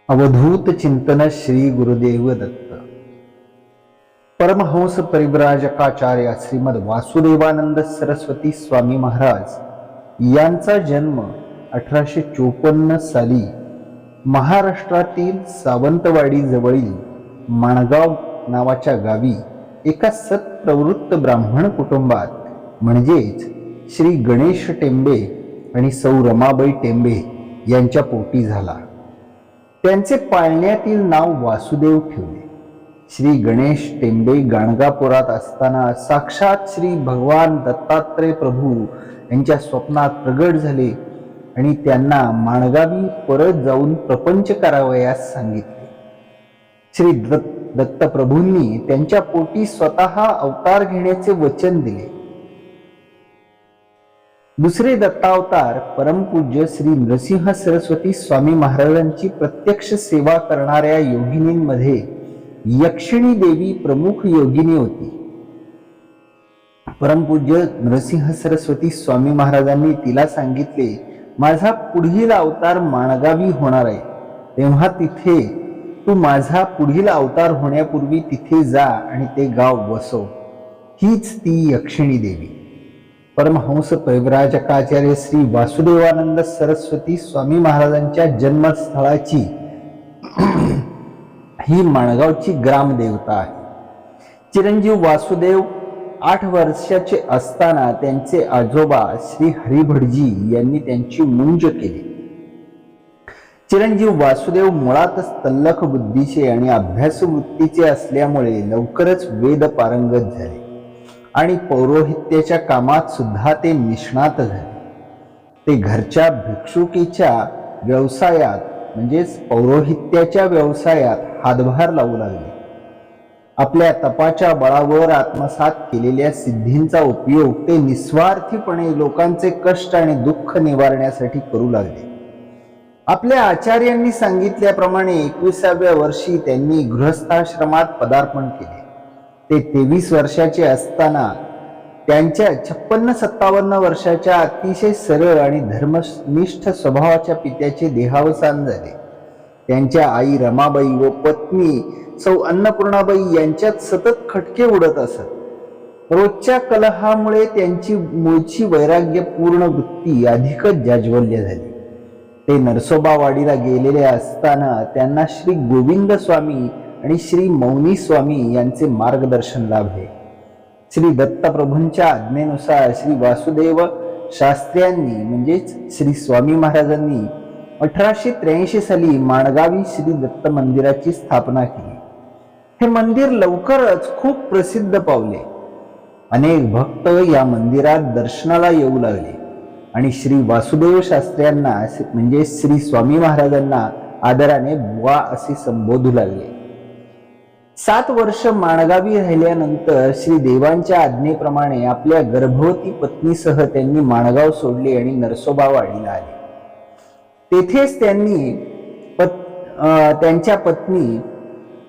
अवधूत चिंतन श्री गुरुदेव दत्त परमहंस परिव्राजकाचार्य श्रीमद वासुदेवानंद सरस्वती स्वामी महाराज यांचा जन्म 1854 साली महाराष्ट्रातील सावंतवाडी जवळील माणगाव नावाच्या गावी एका सत्प्रवृत्त ब्राह्मण कुटुंबात म्हणजेच श्री गणेश टेंबे आणि सौ रमाबाई टेंबे यांच्या पोटी झाला. त्यांचे पाळण्यातील नाव वासुदेव ठेवले. श्री गणेश टेंबे गाणगापुरात असताना साक्षात श्री भगवान दत्तात्रय प्रभू यांच्या स्वप्नात प्रगट झाले आणि त्यांना माणगावी परत जाऊन प्रपंच करावयास सांगितले. श्री दत्तप्रभूंनी त्यांच्या पोटी स्वतः अवतार घेण्याचे वचन दिले. दुसरे दत्तावतार परमपूज्य श्री नृसिंह सरस्वती स्वामी महाराजांची प्रत्यक्ष सेवा करणाऱ्या योगिनींमध्ये यक्षिणी देवी प्रमुख योगिनी होती. परमपूज्य नृसिंह सरस्वती स्वामी महाराजांनी तिला सांगितले, माझा पुढील अवतार माणगावी होणार आहे, तेव्हा तिथे तू माझा पुढील अवतार होण्यापूर्वी तिथे जा आणि ते गाव वसव. हीच ती यक्षिणी देवी. परमहंस परिव्राजकाचार्य श्री वासुदेवानंद सरस्वती स्वामी महाराजांच्या जन्मस्थळाची ही माणगावची ग्रामदेवता आहे. चिरंजीव वासुदेव 8 वर्षाचे असताना त्यांचे आजोबा श्री हरिभटजी यांनी त्यांची मुंज केली. चिरंजीव वासुदेव मुळातच तल्लख बुद्धीचे आणि अभ्यासू वृत्तीचे असल्यामुळे लवकरच वेद पारंगत झाले आणि पौरोहित्याच्या कामात सुद्धा ते निष्णात झाले. ते घरच्या भिक्षुकीच्या व्यवसायात म्हणजेच पौरोहित्याच्या व्यवसायात हातभार लावू लागले. आपल्या तपाच्या बळावर आत्मसात केलेल्या सिद्धींचा उपयोग ते निस्वार्थीपणे लोकांचे कष्ट आणि दुःख निवारण्यासाठी करू लागले. आपल्या आचार्यांनी सांगितल्याप्रमाणे 21व्या वर्षी त्यांनी गृहस्थाश्रमात पदार्पण केले. ते 23 वर्षाचे असताना त्यांच्या 56-57 वर्षाच्या अतिशय सरळ आणि धर्मनिष्ठ स्वभावाच्या पित्याचे देहावसान झाले. त्यांच्या आई रमाबाई व पत्नी सौ अन्नपूर्णाबाई यांच्यात सतत खटके उडत असत. रोजच्या कलहामुळे त्यांची मूळची वैराग्यपूर्ण वृत्ती अधिकच जाज्वल्य झाली. ते नरसोबावाडीला गेलेले असताना त्यांना श्री गोविंद स्वामी आणि श्री मौनी स्वामी यांचे मार्गदर्शन लाभले. श्री दत्तप्रभूंच्या आज्ञेनुसार श्री वासुदेव शास्त्र्यांनी म्हणजेच श्री स्वामी महाराजांनी 1883 साली माणगावी श्री दत्त मंदिराची स्थापना केली. हे मंदिर लवकरच खूप प्रसिद्ध पावले. अनेक भक्त या मंदिरात दर्शनाला येऊ लागले आणि श्री वासुदेव शास्त्र्यांना म्हणजे श्री स्वामी महाराजांना आदराने बुवा असे संबोधू लागले. 7 वर्ष माणगावी राहिल्यानंतर श्री देवांच्या आज्ञेप्रमाणे आपल्या गर्भवती पत्नीसह त्यांनी माणगाव सोडले आणि नरसोबावाडीला आले. तेथेच त्यांनी त्यांच्या पत्नी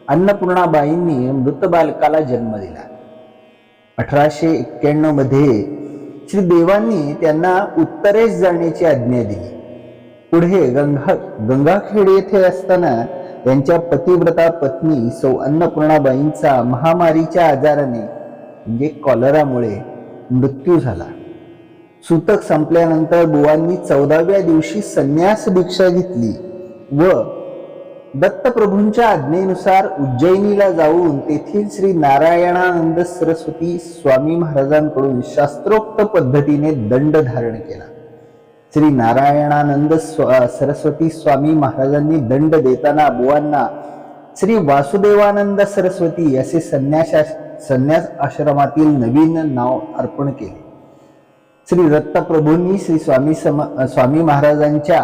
अन्नपूर्णाबाईंनी मृत बालकाला जन्म दिला. 1891 मध्ये श्री देवांनी त्यांना उत्तरेस जाण्याची आज्ञा दिली. पुढे गंगाखेड येथे असताना त्यांच्या पतिव्रता पत्नी सौ अन्नपूर्णाबाईंचा महामारीच्या आजाराने म्हणजे कॉलरामुळे मृत्यू झाला. सूतक संपल्यानंतर बुवांनी 14व्या दिवशी संन्यास दीक्षा घेतली व दत्तप्रभूंच्या आज्ञेनुसार उज्जैनीला जाऊन तेथील श्री नारायणानंद सरस्वती स्वामी महाराजांकडून शास्त्रोक्त पद्धतीने दंड धारण केला. श्री नारायणानंद सरस्वती स्वामी महाराजांनी दंड देताना बुवांना श्री वासुदेवानंद सरस्वती असे संन्यास आश्रमातील नवीन नाव अर्पण केले. श्री दत्तप्रभूंनी श्री स्वामी महाराजांच्या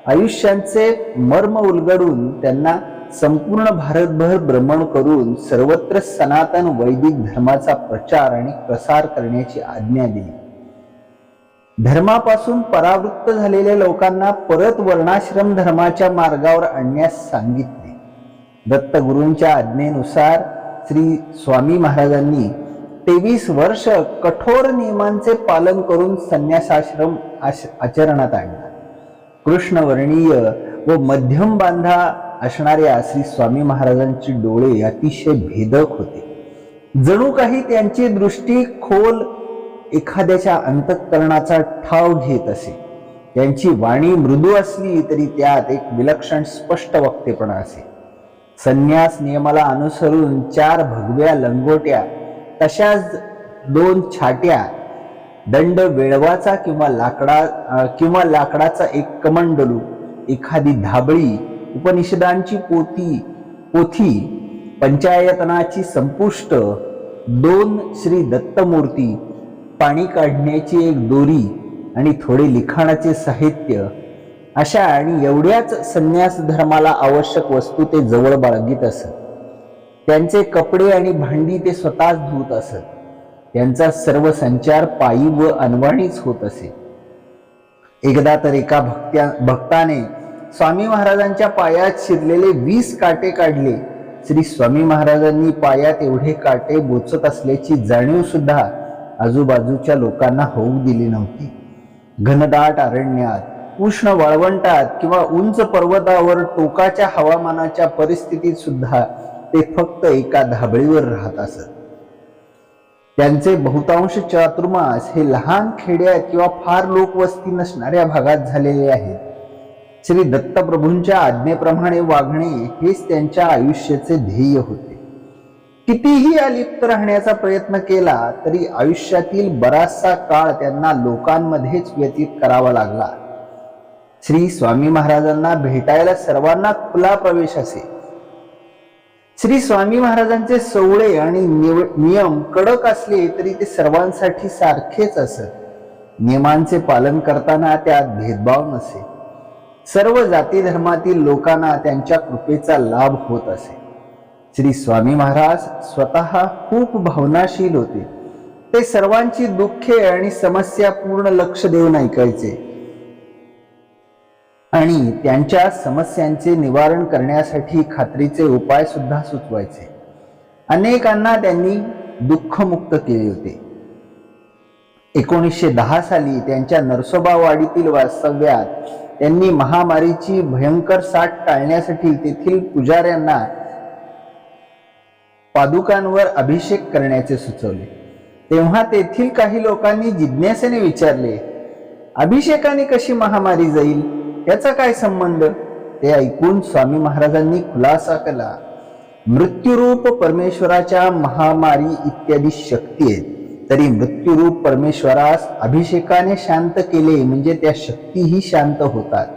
आयुष्यांचे मर्म उलगडून त्यांना संपूर्ण भारतभर भ्रमण करून सर्वत्र सनातन वैदिक धर्माचा प्रचार आणि प्रसार करण्याची आज्ञा दिली. धर्मापासून परावृत्त झालेल्या लोकांना परत वर्णाश्रम धर्माच्या मार्गावर आणण्यास सांगितले. दत्तगुरूंच्या आज्ञेनुसार श्री स्वामी महाराजांनी 23 वर्ष कठोर नियमांचे पालन करून संन्यासाश्रम आचरणात आणला. कृष्णवर्णीय व मध्यम बांधा असणाऱ्या श्री स्वामी महाराजांचे डोळे अतिशय भेदक होते. जणू काही त्यांची दृष्टी खोल एखाद्याच्या अंतःकरणाचा ठाव घेत असे. त्यांची वाणी मृदू असली तरी त्यात एक विलक्षण स्पष्ट वक्तेपणा असे. संन्यास नियमाला अनुसरून 4 भगव्या लंगोट्या, तशाच 2 छाट्या, दंड वेळवाचा किंवा लाकडाचा एक कमंडलू, एखादी धाबळी, उपनिषदांची पोथी, पंचायतनाची संपुष्ट, 2 श्री दत्तमूर्ती, पाणी काढण्याची एक दोरी आणि थोडे लिखाणाचे साहित्य, अशा आणि एवढ्याच संन्यास धर्माला आवश्यक वस्तू ते जवळ बाळगीत असत. त्यांचे कपडे आणि भांडी ते स्वतःच धुत असत. त्यांचा सर्व संचार पायी व अनवाणीच होत असे. एकदा तर एका भक्ताने स्वामी महाराजांच्या पायात शिरलेले 20 काटे काढले. श्री स्वामी महाराजांनी पायात एवढे काटे बोचत असल्याची जाणीव सुद्धा आजूबाजूच्या लोकांना होऊ दिली नव्हती. घनदाट अरण्यात, उष्ण वाळवंटात किंवा उंच पर्वतावर टोकाच्या हवामानाच्या परिस्थितीत सुद्धा ते फक्त एका धाबळीवर राहत असत. त्यांचे बहुतांश चातुर्मास हे लहान खेड्यात किंवा फार लोकवस्ती नसणाऱ्या भागात झालेले आहेत. श्री दत्तप्रभूंच्या आज्ञेप्रमाणे वागणे हेच त्यांच्या आयुष्याचे ध्येय होते. कितीही अलिप्त राहण्याचा प्रयत्न केला तरी आयुष्यातील बराचसा काळ त्यांना लोकांमध्येच व्यतीत करावा लागला. श्री स्वामी महाराजांना भेटायला सर्वांना खुला प्रवेश असे. श्री स्वामी महाराजांचे सोवळे आणि नियम कडक असले तरी ते सर्वांसाठी सारखेच असत. नियमांचे पालन करताना त्यात भेदभाव नसे. सर्व जाती धर्मातील लोकांना त्यांच्या कृपेचा लाभ होत असे. श्री स्वामी महाराज स्वतः खूप भावनाशील होते. ते सर्वांची दुःखे आणि समस्या पूर्ण लक्ष देऊन ऐकायचे आणि त्यांच्या समस्यांचे निवारण करण्यासाठी खात्रीचे उपाय सुद्धा सुचवायचे. अनेकांना त्यांनी दुःखमुक्त केले होते. 1910 साली त्यांच्या नरसोबावाडीतील वास्तव्यात त्यांनी महामारीची भयंकर साथ टाळण्यासाठी तेथील पुजाऱ्यांना पादुकांवर अभिषेक करण्याचे सुचवले. तेव्हा तेथील काही लोकांनी जिज्ञासेने विचारले, अभिषेकाने कशी महामारी जाईल, याचा काय संबंध? ते ऐकून स्वामी महाराजांनी खुलासा केला, मृत्यूरूप परमेश्वराच्या महामारी इत्यादी शक्ती आहेत, तरी मृत्यूरूप परमेश्वरास अभिषेकाने शांत केले म्हणजे त्या शक्तीही शांत होतात.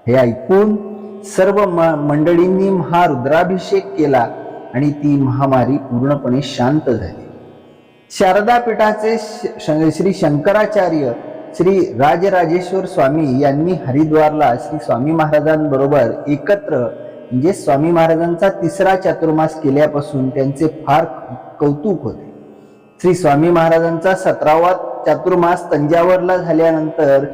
हे ऐकून सर्व मंडळींनी महारुद्राभिषेक केला आणि ती महामारी पूर्णपणे शांत झाली. शारदा पीठाचे श्री शंकराचार्य श्री राजराजेश्वर स्वामी यांनी हरिद्वारला श्री स्वामी महाराजांबरोबर एकत्र म्हणजे स्वामी महाराजांचा 3रा चातुर्मास केल्यापासून त्यांचे फार कौतुक होते. श्री स्वामी महाराजांचा 17वा चातुर्मास तंजावरला झाल्यानंतर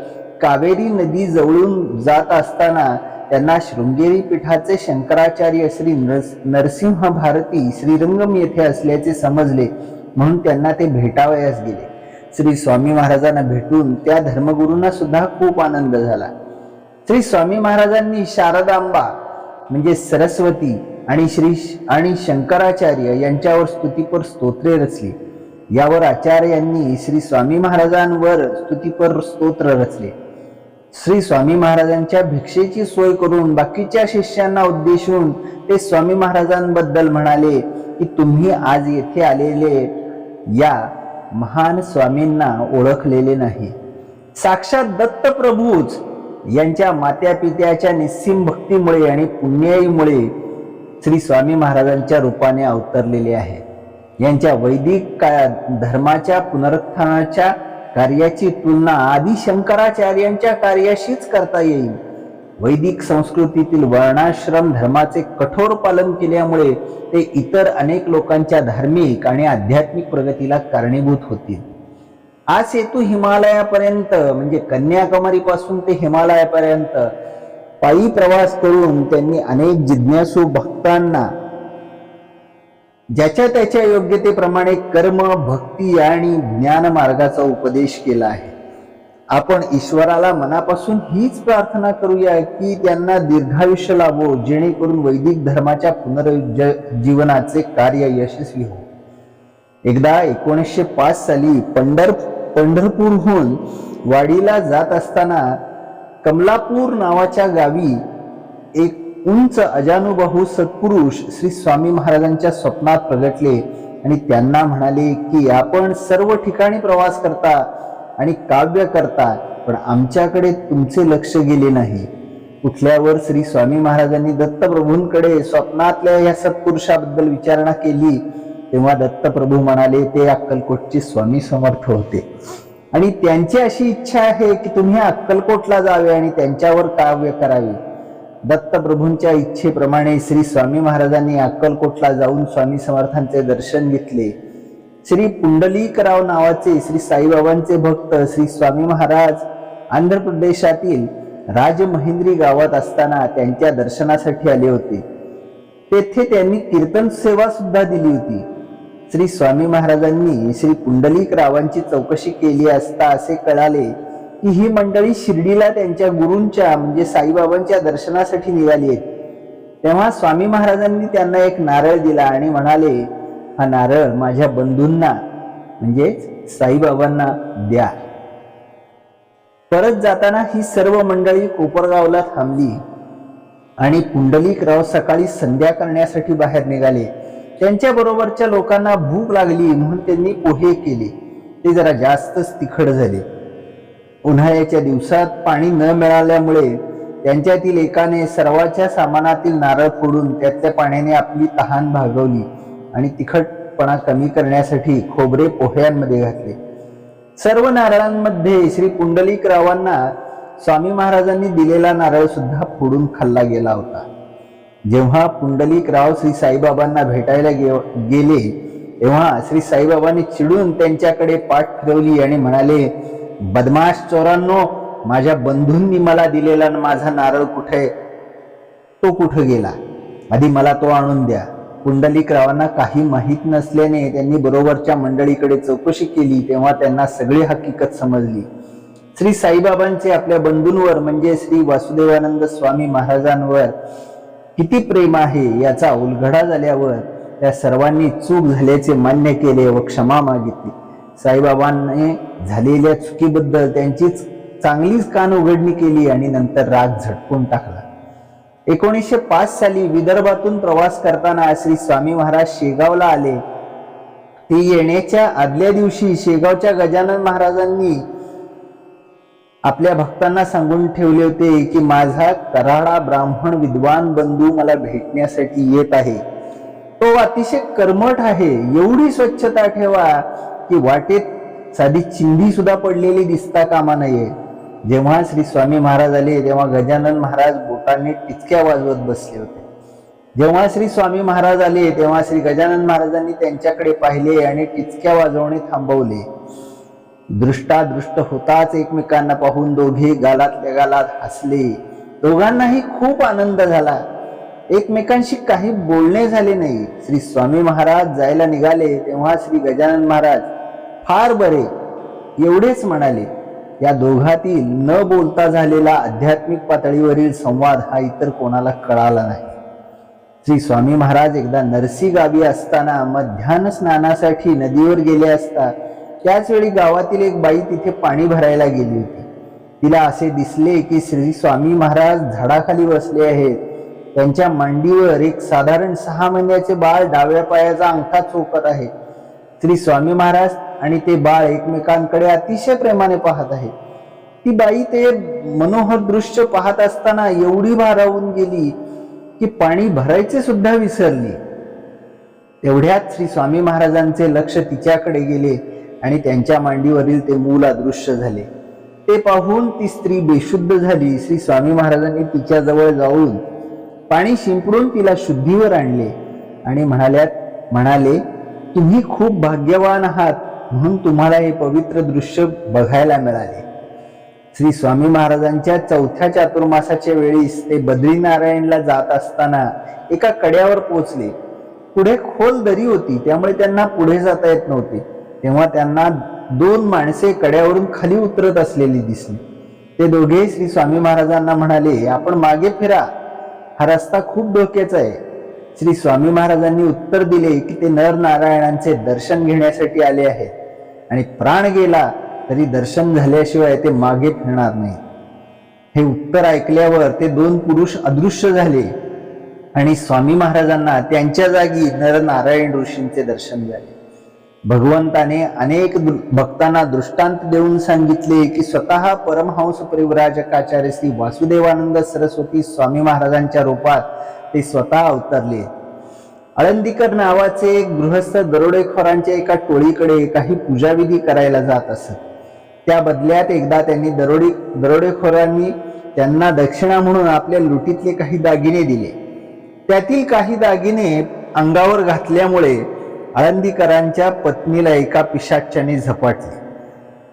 कावेरी नदी जवळून जात असताना त्यांना शृंगेरी पीठाचे शंकराचार्य श्री नरसिंह भारती श्रीरंगम येथे असल्याचे समजले, म्हणून त्यांना ते भेटावयास गेले. श्री स्वामी महाराजांना भेटून त्या धर्मगुरूंना सुद्धा खूप आनंद झाला. श्री स्वामी महाराजांनी शारदांबा म्हणजे सरस्वती आणि शंकराचार्य यांच्यावर स्तुतीपर स्तोत्रे रचली. यावर आचार्यांनी श्री स्वामी महाराजांवर स्तुतीपर स्तोत्र रचले. श्री स्वामी महाराजांच्या भिक्षेची सोय करून बाकीच्या शिष्यांना उद्देशून ते स्वामी महाराजांबद्दल म्हणाले की तुम्ही आज येथे आलेले या महान स्वामींना ओळखलेले नाही. साक्षात दत्तप्रभूच यांच्या मात्या पित्याच्या निस्सीम भक्तीमुळे आणि पुण्याईमुळे श्री स्वामी महाराजांच्या रूपाने अवतरलेले आहे. यांच्या वैदिक धर्माच्या पुनरुत्थानाच्या कार्याची तुलना आदि शंकराचार्यांच्या कार्याशीच करता येईल. वैदिक संस्कृतीतील वर्णाश्रम धर्माचे कठोर पालन केल्यामुळे ते इतर अनेक लोकांच्या धार्मिक आणि आध्यात्मिक प्रगतीला कारणीभूत होतील. हा सेतू हिमालयापर्यंत म्हणजे कन्याकुमारी पासून ते हिमालयापर्यंत पायी प्रवास करून त्यांनी अनेक जिज्ञासू भक्तांना ज्याच्या त्याच्या योग्यतेप्रमाणे कर्म, भक्ती आणि ज्ञान मार्गाचा उपदेश केला आहे. आपण ईश्वराला मनापासून हीच प्रार्थना करूया की त्यांना दीर्घायुष्य लाभो, जेणेकरून वैदिक धर्माच्या पुनरुज्जीवनाचे कार्य यशस्वी हो. एकदा 1905 साली पंढरपूरहून वाडीला जात असताना कमलापूर नावाच्या गावी एक उंच अजानुबाहू सत्पुरुष श्री स्वामी महाराजांच्या स्वप्नात प्रगटले आणि त्यांना म्हणाले की आपण सर्व ठिकाणी प्रवास करता आणि काव्य करता, पण आमच्याकडे तुमचे लक्ष गेले नाही. उठल्यावर श्री स्वामी महाराजांनी दत्तप्रभूंकडे स्वप्नातल्या या सत्पुरुषाबद्दल विचारणा केली. तेव्हा दत्तप्रभू म्हणाले ते अक्कलकोटचे स्वामी समर्थ होते आणि त्यांची अशी इच्छा आहे की तुम्ही अक्कलकोटला जावे आणि त्यांच्यावर काव्य करावे. दत्तप्रभूंच्या इच्छेप्रमाणे श्री स्वामी महाराजांनी अक्कलकोटला जाऊन स्वामी समर्थांचे दर्शन घेतले. श्री पुंडलिकराव नावाचे श्री साईबाबांचे भक्त श्री स्वामी महाराज आंध्र प्रदेशातील राजमहेंद्री गावात असताना त्यांच्या दर्शनासाठी आले होते. तेथे त्यांनी कीर्तन सेवा सुद्धा दिली होती. श्री स्वामी महाराजांनी श्री पुंडलिकरावांची चौकशी केली असता असे कळाले की ही मंडळी शिर्डीला त्यांच्या गुरूंच्या म्हणजे साईबाबांच्या दर्शनासाठी निघाली आहेत. तेव्हा स्वामी महाराजांनी त्यांना एक नारळ दिला आणि म्हणाले, हा नारळ माझ्या बंधूंना म्हणजे साईबाबांना द्या. परत जाताना ही सर्व मंडळी कोपरगावला थांबली आणि पुंडलिकराव सकाळी संध्या करण्यासाठी बाहेर निघाले. त्यांच्या बरोबरच्या लोकांना भूक लागली म्हणून त्यांनी पोहे केले. ते जरा जास्तच तिखट झाले. उन्हाळ्याच्या दिवसात पाणी न मिळाल्यामुळे त्यांच्यातील एकाने सर्वांच्या सामानातील नारळ फोडून त्यातल्या पाण्याने आपली तहान भागवली आणि तिखटपणा कमी करण्यासाठी खोबरे पोह्यांमध्ये घातले. सर्व नारळांमध्ये श्री पुंडलिकरावांना स्वामी महाराजांनी दिलेला नारळ सुद्धा फोडून खाल्ला गेला होता. जेव्हा पुंडलिकराव श्री साईबाबांना भेटायला गेले तेव्हा श्री साईबाबांनी चिडून त्यांच्याकडे पाठ फिरवली आणि म्हणाले, बदमाश चोरांनो, माझ्या बंधूंनी मला दिलेला माझा नारळ कुठे, तो कुठे गेला? आधी मला तो आणून द्या. पुंडलिकरावांना काही माहीत नसल्याने त्यांनी बरोबरच्या मंडळीकडे चौकशी केली. तेव्हा त्यांना सगळी हकीकत समजली. श्री साईबाबांचे आपल्या बंधूंवर म्हणजे श्री वासुदेवानंद स्वामी महाराजांवर किती प्रेम आहे याचा उलगडा झाल्यावर त्या सर्वांनी चूक झाल्याचे मान्य केले व क्षमा मागितली. साईबाबांनी झालेल्या चुकीबद्दल त्यांची चांगलीच कान उघडणी केली आणि नंतर राग झटकून टाकला. 1905 साली विदर्भातून प्रवास करताना श्री स्वामी महाराज शेगावला आले. ते येण्याच्या आदल्या दिवशी शेगावच्या गजानन महाराजांनी आपल्या भक्तांना सांगून ठेवले होते की माझा कराडा ब्राह्मण विद्वान बंधू मला भेटण्यासाठी येत आहे. तो अतिशय कर्मठ आहे. एवढी स्वच्छता ठेवा की वाटेत साधी चिंधी सुद्धा पडलेली दिसता कामा नये. जेव्हा श्री स्वामी महाराज आले तेव्हा गजानन महाराज बोटाने टिचक्या वाजवत बसले होते. जेव्हा श्री स्वामी महाराज आले तेव्हा श्री गजानन महाराजांनी त्यांच्याकडे पाहिले आणि टिचक्या वाजवणे थांबवले. दृष्टादृष्ट होताच एकमेकांना पाहून दोघे गालातल्या गालात हसले. दोघांनाही खूप आनंद झाला. एकमेकांशी काही बोलणे झाले नाही. श्री स्वामी महाराज जायला निघाले तेव्हा श्री गजानन महाराज फार बरे एवढेच म्हणाले. या दोघातील न बोलता झालेला आध्यात्मिक पातळीवरील संवाद हा इतर कोणाला कळाला नाही. श्री स्वामी महाराज एकदा नरसी गावी असताना मध्यान्ह स्नानासाठी नदीवर गेले असता त्याच वेळी गावातील एक बाई तिथे पाणी भरायला गेली होती. तिला असे दिसले की श्री स्वामी महाराज झाडाखाली बसले आहेत. त्यांच्या मांडीवर एक साधारण 6 महिन्याचे बाळ डाव्या पायाचा अंगठा चोखत आहे. श्री स्वामी महाराज आणि ते बाळ एकमेकांकडे अतिशय प्रेमाने पाहत आहे. ती बाई ते मनोहर दृश्य पाहत असताना एवढी भारावून गेली की पाणी भरायचे सुद्धा विसरली. तेवढ्यात श्री स्वामी महाराजांचे लक्ष तिच्याकडे गेले आणि त्यांच्या मांडीवरील ते मूल अदृश्य झाले. ते पाहून ती स्त्री बेशुद्ध झाली. श्री स्वामी महाराजांनी तिच्या जवळ जाऊन पाणी शिंपडून तिला शुद्धीवर आणले आणि म्हणाले तुम्ही खूप भाग्यवान आहात म्हणून तुम्हाला हे पवित्र दृश्य बघायला मिळाले. श्री स्वामी महाराजांच्या 4थ्या चातुर्मासाच्या वेळीस ते बद्रीनारायणला जात असताना एका कड्यावर पोहोचले. पुढे खोल दरी होती त्यामुळे त्यांना पुढे जाता येत नव्हते. तेव्हा त्यांना दोन माणसे कड्यावरून खाली उतरत असलेली दिसली. ते दोघे श्री स्वामी महाराजांना म्हणाले, आपण मागे फिरा, हा रस्ता खूप धोक्याचा आहे. श्री स्वामी महाराजांनी उत्तर दिले की ते नरनारायणांचे दर्शन घेण्यासाठी आले आहेत आणि प्राण गेला तरी दर्शन झाल्याशिवाय ते मागे फिरणार नाही. हे उत्तर ऐकल्यावर ते दोन पुरुष अदृश्य झाले आणि स्वामी महाराजांना त्यांच्या जागी नरनारायण ऋषींचे दर्शन झाले. भगवंताने अनेक भक्तांना दृष्टांत देऊन सांगितले की स्वतः परमहंस परिव्राजकाचार्य श्री वासुदेवानंद सरस्वती स्वामी महाराजांच्या रूपात ते स्वतः अवतरले. आळंदीकर नावाचे एक गृहस्थ दरोडेखोरांच्या एका टोळीकडे काही पूजाविधी करायला जात असत. त्या बदल्यात एकदा त्यांनी दरोडेखोरांनी त्यांना दक्षिणा म्हणून आपल्या लुटीतले काही दागिने दिले. त्यातील काही दागिने अंगावर घातल्यामुळे आळंदीकरांच्या पत्नीला एका पिशाच्याने झपाटले.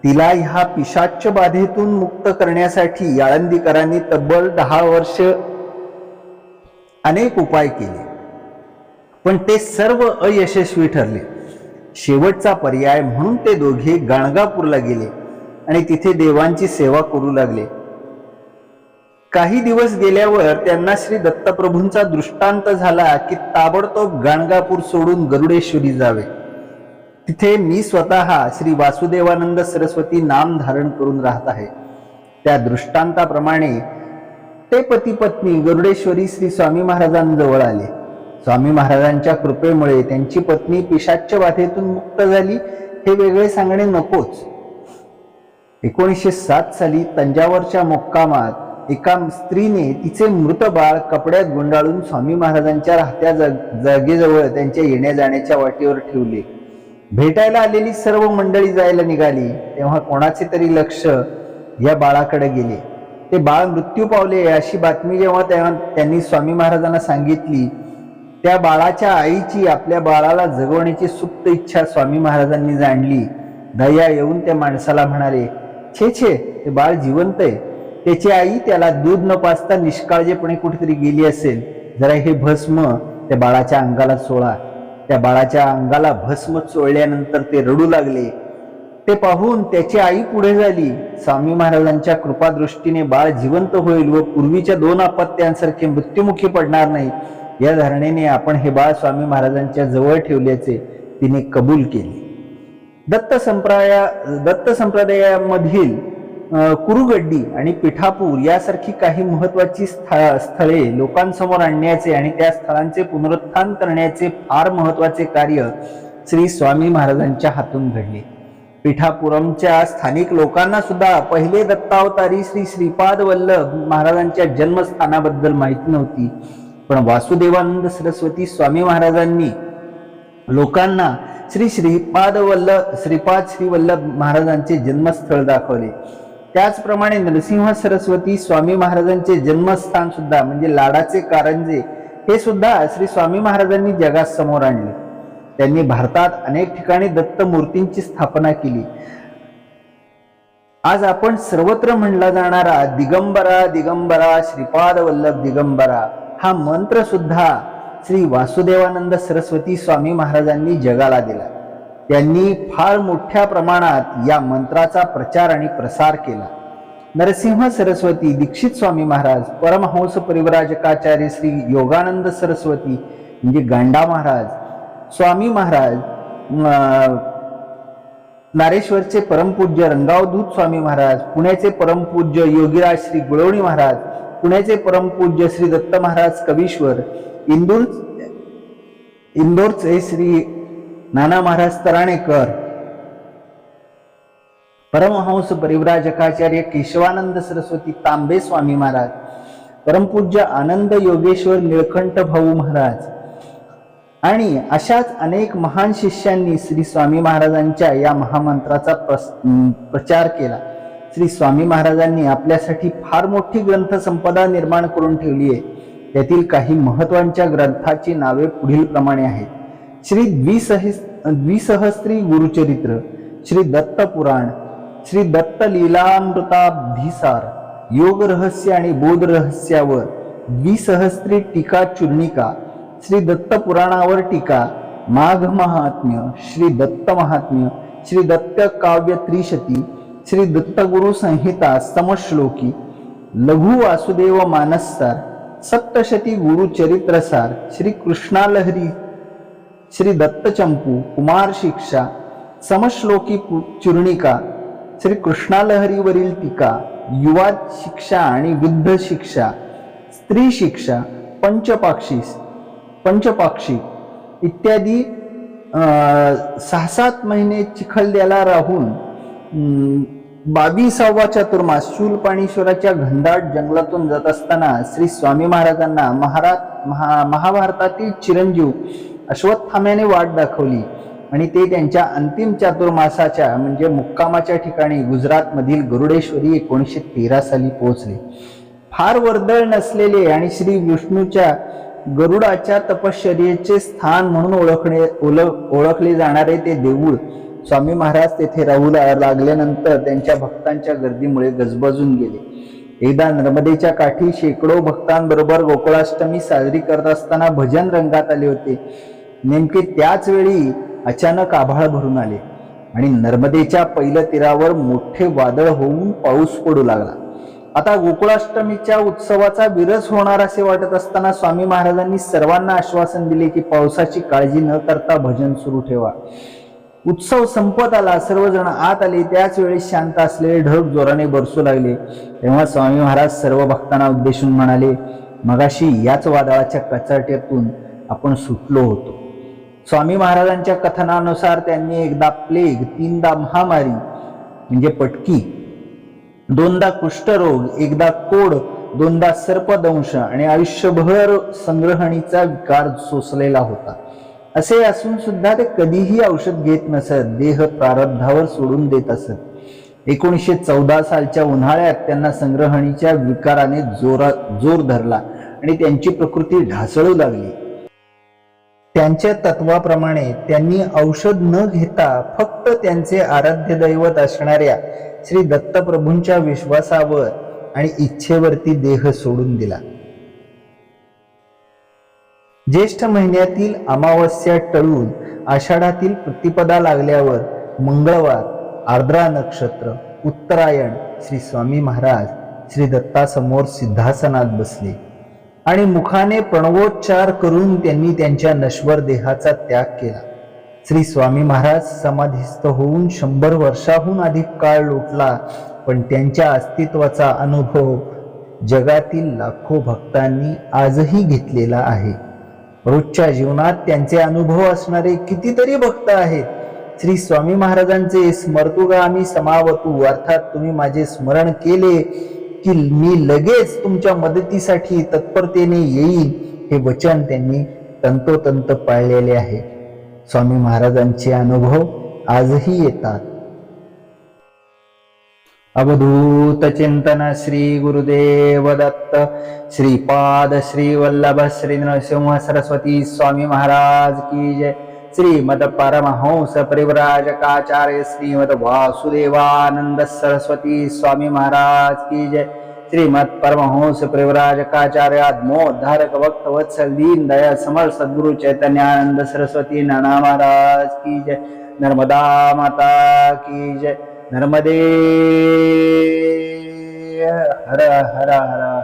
तिला ह्या पिशाच्च बाधेतून मुक्त करण्यासाठी आळंदीकरांनी तब्बल 10 वर्ष अनेक उपाय केले, पण ते सर्व अयशस्वी ठरले. शेवटचा पर्याय म्हणून ते दोघे गाणगापूरला गेले आणि तिथे देवांची सेवा करू लागले. काही दिवस गेल्यावर त्यांना श्री दत्तप्रभूंचा दृष्टांत झाला की ताबडतोब गाणगापूर सोडून गरुडेश्वरी जावे. तिथे मी स्वतः श्री वासुदेवानंद सरस्वती नाम धारण करून राहत आहे. त्या दृष्टांताप्रमाणे ते पती पत्नी गरुडेश्वरी श्री स्वामी महाराजांजवळ आले. स्वामी महाराजांच्या कृपेमुळे त्यांची पत्नी पिशाच्च बाधेतून मुक्त झाली हे वेगळे सांगणे नकोच. 1907 साली तंजावरच्या मुक्कामात एका स्त्रीने तिचे मृत बाळ कपड्यात गुंडाळून स्वामी महाराजांच्या राहत्या जागेजवळ त्यांच्या येण्या जाण्याच्या वाटेवर ठेवले. भेटायला आलेली सर्व मंडळी जायला निघाली तेव्हा कोणाचे तरी लक्ष या बाळाकडे गेले. ते बाळ मृत्यू पावले अशी बातमी जेव्हा त्यांनी स्वामी महाराजांना सांगितली, त्या बाळाच्या आईची आपल्या बाळाला जगवण्याची सुप्त इच्छा स्वामी महाराजांनी जाणली. दया येऊन त्या माणसाला म्हणाले, छे छे, ते बाळ जिवंत आहे. त्याची आई त्याला दूध न पाजता निष्काळजीपणे कुठेतरी गेली असेल. जरा हे भस्म त्या बाळाच्या अंगाला चोळा. त्या बाळाच्या अंगाला भस्म चोळल्यानंतर ते रडू लागले. ते पाहून त्याची आई पुढे झाली. स्वामी महाराजांच्या कृपादृष्टीने बाळ जिवंत होईल व पूर्वीच्या 2 अपत्यांसारखे मृत्युमुखी पडणार नाही या धारणेने आपण हे बाळ स्वामी महाराजांच्या जवळ ठेवल्याचे तिने कबूल केले. दत्त संप्रदायामधील कुरुगड्डी आणि पिठापूर यासारखी काही महत्वाची स्थळे लोकांसमोर आणण्याचे आणि त्या स्थळांचे पुनरुत्थान करण्याचे फार महत्वाचे कार्य श्री स्वामी महाराजांच्या हातून घडले. पिठापुरमच्या स्थानिक लोकांना सुद्धा पहिले दत्तावतारी श्री श्रीपाद वल्लभ महाराजांच्या जन्मस्थानाबद्दल माहिती नव्हती, पण वासुदेवानंद सरस्वती स्वामी महाराजांनी लोकांना श्रीपाद श्री वल्लभ महाराजांचे जन्मस्थळ दाखवले. त्याचप्रमाणे नरसिंह सरस्वती स्वामी महाराजांचे जन्मस्थान सुद्धा म्हणजे लाडाचे कारंजे हे सुद्धा श्री स्वामी महाराजांनी जगासमोर आणले. त्यांनी भारतात अनेक ठिकाणी दत्त मूर्तींची स्थापना केली. आज आपण सर्वत्र म्हणला जाणारा दिगंबरा दिगंबरा श्रीपाद वल्लभ दिगंबरा हा मंत्र सुद्धा श्री वासुदेवानंद सरस्वती स्वामी महाराजांनी जगाला दिला. त्यांनी फार मोठ्या प्रमाणात या मंत्राचा प्रचार आणि प्रसार केला. नरसिंह सरस्वती दीक्षित स्वामी महाराज, परमहंस परिव्राजकाचार्य श्री योगानंद सरस्वती म्हणजे गांडा महाराज, स्वामी महाराज, नारेश्वरचे परमपूज्य रंगावधूत स्वामी महाराज, पुण्याचे परमपूज्य योगीराज श्री गुळवणी महाराज, पुण्याचे परमपूज्य श्री दत्त महाराज कवीश्वर, इंदोरचे श्री नाना महाराज तराणेकर, परमहंस परिव्राजकाचार्य केशवानंद सरस्वती तांबे स्वामी महाराज, परमपूज्य आनंद योगेश्वर निळकंठ भाऊ महाराज आणि अशाच अनेक महान शिष्यांनी श्री स्वामी महाराजांच्या या महामंत्राचा प्रचार केला. श्री स्वामी महाराजांनी आपल्यासाठी फार मोठी ग्रंथसंपदा निर्माण करून ठेवली आहे. त्यातील काही महत्वाच्या ग्रंथाची नावे पुढील प्रमाणे आहेत. श्री द्विसहस्त्री गुरुचरित्र, श्री दत्त पुराण, श्री दत्त लीलामृताब्धिसार, योग रहस्य आणि बोध रहस्यावर द्विसहस्त्री टीका चूर्णिका, श्री दत्त पुराणावर टीका, माघ महात्म्य, श्री दत्त महात्म्य, श्री दत्त काव्य त्रिशती, श्री दत्तगुरु संहिता समश्लोकी, लघु वासुदेव मानससार, सप्तशती गुरु चरित्रसार, श्री कृष्णालहरी, श्री दत्तचंपू, कुमार शिक्षा, समश्लोकी चूर्णिका, श्री कृष्णालहरीवरील टीका, युवा शिक्षा आणि विद्ध शिक्षा, स्त्री शिक्षा, पंचपाक्षिक इत्यादी 6-7 महिने चिखलद्याला राहून 22वा चातुर्मास शूलपाणीश्वराच्या घनदाट जंगलातून जात असताना श्री स्वामी महाराजांना महाभारतातील चिरंजीव अश्वत्थाम्याने वाट दाखवली आणि ते त्यांच्या अंतिम चातुर्मासाच्या म्हणजे मुक्कामाच्या ठिकाणी गुजरात मधील गरुडेश्वरी 1913 साली पोहोचले. फार वर्दळ नसलेले आणि श्री विष्णूच्या गरुडाच्या तपश्चर्येचे स्थान म्हणून ओळखले जाणारे ते देऊळ स्वामी महाराज तेथे राहू लागल्यानंतर त्यांच्या भक्तांच्या गर्दीमुळे गजबजून गेले. एकदा नर्मदेच्या काठी शेकडो भक्तांबरोबर गोकुळाष्टमी साजरी करत असताना भजन रंगात आले होते. नेमके त्याच वेळी अचानक आभाळ भरून आले आणि नर्मदेच्या पहिल्या तीरावर मोठे वादळ होऊन पाऊस पडू लागला. आता गोकुळाष्टमीच्या उत्सवाचा विरस होणार असे वाटत असताना स्वामी महाराजांनी सर्वांना आश्वासन दिले की पावसाची काळजी न करता भजन सुरू ठेवा. उत्सव संपत आला, सर्वजण आत आले. त्याच वेळी शांत असलेले ढग जोराने बरसू लागले. तेव्हा स्वामी महाराज सर्व भक्तांना उद्देशून म्हणाले, मगाशी याच वादळाच्या कचाट्यातून आपण सुटलो होतो. स्वामी महाराजांच्या कथनानुसार त्यांनी एकदा प्लेग, 3दा महामारी म्हणजे पटकी, 2दा कुष्ठरोग, एकदा कोड, 2दा सर्पदंश आणि आयुष्यभर संग्रहणीचा विकार सोसलेला होता. असे असून सुद्धा ते कधीही औषध घेत नसत, देह प्रारब्धावर सोडून देत असत. 1914 सालच्या उन्हाळ्यात त्यांना संग्रहणीच्या विकाराने जोर धरला आणि त्यांची प्रकृती ढासळू लागली. त्यांच्या तत्वाप्रमाणे त्यांनी औषध न घेता फक्त त्यांचे आराध्य दैवत असणाऱ्या श्री दत्तप्रभूंच्या विश्वासावर आणि इच्छेवरती देह सोडून दिला. ज्येष्ठ महिन्यातील अमावस्या टळून आषाढातील प्रतिपदा लागल्यावर मंगळवार, आर्द्रा नक्षत्र, उत्तरायण, श्री स्वामी महाराज श्री दत्तासमोर सिंहासनात बसले आणि मुखाने प्रणवोच्चार करून त्यांनी त्यांच्या नश्वर देहाचा त्याग केला. श्री स्वामी महाराज समाधीस्थ होऊन 100 वर्षाहून अधिक काळ लोटला, पण त्यांच्या अस्तित्वाचा अनुभव जगातील लाखो भक्तांनी आजही घेतलेला आहे. रोजच्या जीवनात त्यांचे अनुभव असणारे कितीतरी भक्त आहेत. श्री स्वामी महाराजांचे स्मर्तुगामी समावतू अर्थात तुम्ही माझे स्मरण केले की मी लगेच तुमच्या मदतीसाठी तत्परतेने येईन, हे वचन त्यांनी तंतोतंत पाळलेले आहे. स्वामी महाराजांचे अनुभव आजही येतात. अवधूत चिंतन श्री गुरुदेव दत्त श्रीपाद श्री वल्लभ श्री नरसिंह सरस्वती स्वामी महाराज की जय. श्रीमद परमहंस परिव्राजकाचार्य श्रीमद वासुदेवानंद सरस्वती स्वामी महाराज की जय. श्रीमद परमहंस परिव्राजकाचार्य आत्मोद्धारक भक्त वत्सल दीन दया समर सद्गुरु चैतन्यानंद सरस्वती नाना महाराज की जय. नर्मदा माता की जय. नर्मदे हर हर हर.